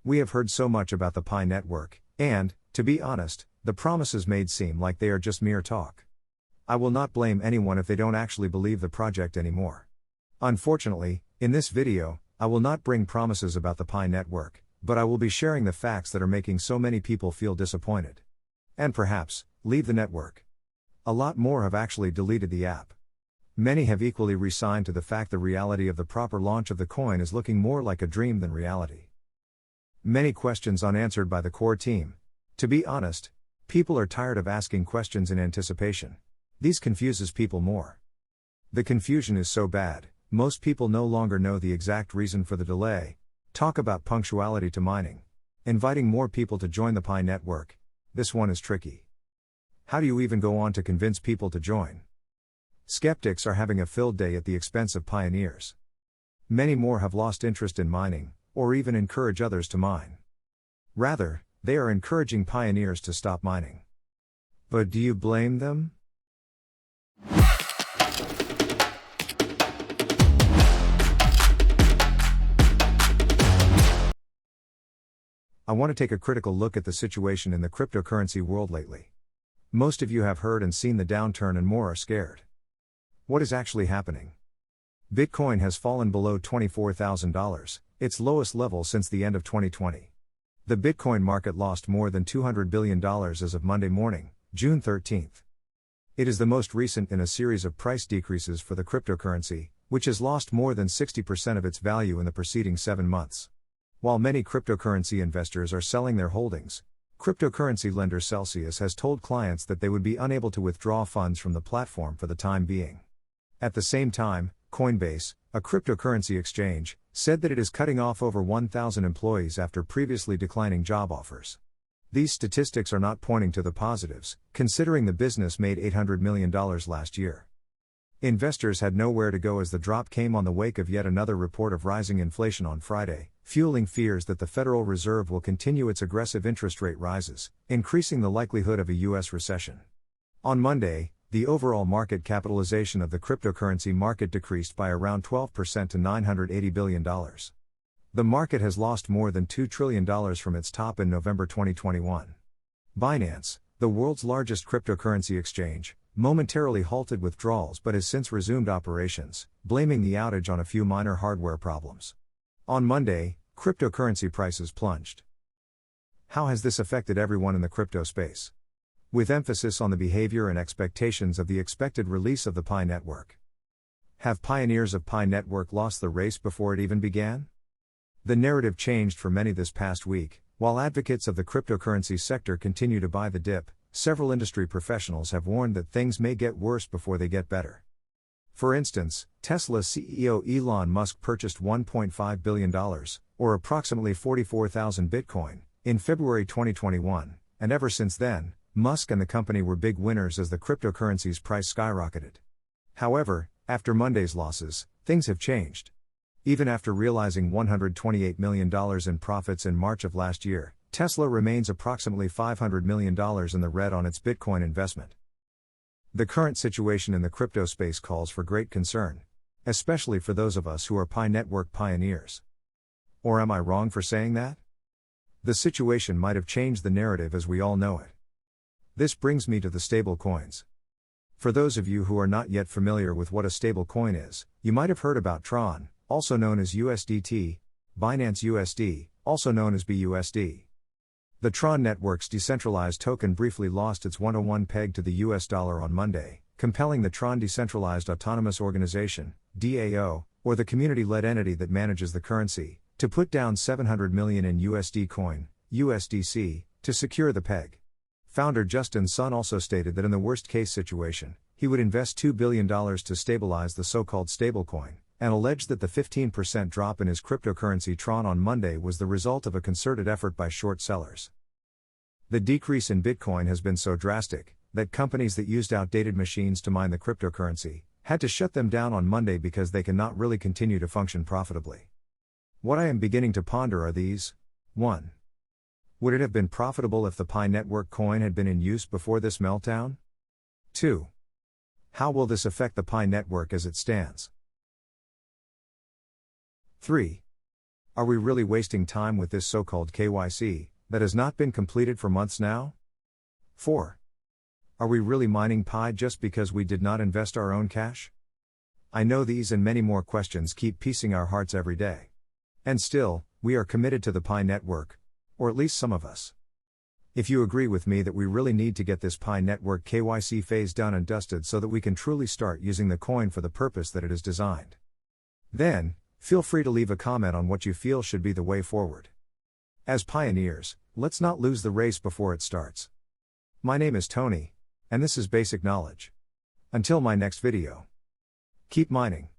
We have heard so much about the Pi network, and, to be honest, the promises made seem like they are just mere talk. I will not blame anyone if they don't actually believe the project anymore. Unfortunately, in this video, I will not bring promises about the Pi network, but I will be sharing the facts that are making so many people feel disappointed. And perhaps, leave the network. A lot more have actually deleted the app. Many have equally resigned to the fact the reality of the proper launch of the coin is looking more like a dream than reality. Many questions unanswered by the core team. To be honest, people are tired of asking questions in anticipation. This confuses people more. The confusion is so bad, most people no longer know the exact reason for the delay. Talk about punctuality to mining. Inviting more people to join the Pi network. This one is tricky. How do you even go on to convince people to join? Skeptics are having a filled day at the expense of pioneers. Many more have lost interest in mining, or even encourage others to mine. Rather, they are encouraging pioneers to stop mining. But do you blame them? I want to take a critical look at the situation in the cryptocurrency world lately. Most of you have heard and seen the downturn and more are scared. What is actually happening? Bitcoin has fallen below $24,000, its lowest level since the end of 2020. The Bitcoin market lost more than $200 billion as of Monday morning, June 13. It is the most recent in a series of price decreases for the cryptocurrency, which has lost more than 60% of its value in the preceding 7 months. While many cryptocurrency investors are selling their holdings, cryptocurrency lender Celsius has told clients that they would be unable to withdraw funds from the platform for the time being. At the same time, Coinbase, a cryptocurrency exchange, said that it is cutting off over 1,000 employees after previously declining job offers. These statistics are not pointing to the positives, considering the business made $800 million last year. Investors had nowhere to go as the drop came on the wake of yet another report of rising inflation on Friday, fueling fears that the Federal Reserve will continue its aggressive interest rate rises, increasing the likelihood of a U.S. recession. On Monday, the overall market capitalization of the cryptocurrency market decreased by around 12% to $980 billion. The market has lost more than $2 trillion from its top in November 2021. BINANCE, the world's largest cryptocurrency exchange, momentarily halted withdrawals but has since resumed operations, blaming the outage on a few minor hardware problems. On Monday, cryptocurrency prices plunged. How has this affected everyone in the crypto space? With emphasis on the behavior and expectations of the expected release of the Pi network. Have pioneers of Pi network lost the race before it even began? The narrative changed for many this past week. While advocates of the cryptocurrency sector continue to buy the dip, several industry professionals have warned that things may get worse before they get better. For instance, Tesla CEO Elon Musk purchased $1.5 billion, or approximately 44,000 Bitcoin, in February 2021, and ever since then, Musk and the company were big winners as the cryptocurrency's price skyrocketed. However, after Monday's losses, things have changed. Even after realizing $128 million in profits in March of last year, Tesla remains approximately $500 million in the red on its Bitcoin investment. The current situation in the crypto space calls for great concern, especially for those of us who are Pi network pioneers. Or am I wrong for saying that? The situation might have changed the narrative as we all know it. This brings me to the stable coins. For those of you who are not yet familiar with what a stable coin is, you might have heard about Tron, also known as USDT, Binance USD, also known as BUSD. The Tron network's decentralized token briefly lost its 101 peg to the US dollar on Monday, compelling the Tron Decentralized Autonomous Organization, DAO, or the community-led entity that manages the currency, to put down $700 million in USD coin, USDC, to secure the peg. Founder Justin Sun also stated that in the worst-case situation, he would invest $2 billion to stabilize the so-called stablecoin, and alleged that the 15% drop in his cryptocurrency Tron on Monday was the result of a concerted effort by short sellers. The decrease in Bitcoin has been so drastic, that companies that used outdated machines to mine the cryptocurrency, had to shut them down on Monday because they cannot really continue to function profitably. What I am beginning to ponder are these. 1. Would it have been profitable if the Pi network coin had been in use before this meltdown? 2. How will this affect the Pi network as it stands? 3. Are we really wasting time with this so-called KYC, that has not been completed for months now? 4. Are we really mining Pi just because we did not invest our own cash? I know these and many more questions keep piecing our hearts every day. And still, we are committed to the Pi network, or at least some of us. If you agree with me that we really need to get this Pi network KYC phase done and dusted so that we can truly start using the coin for the purpose that it is designed, then, feel free to leave a comment on what you feel should be the way forward. As pioneers, let's not lose the race before it starts. My name is Tony, and this is Basic Knowledge. Until my next video, keep mining.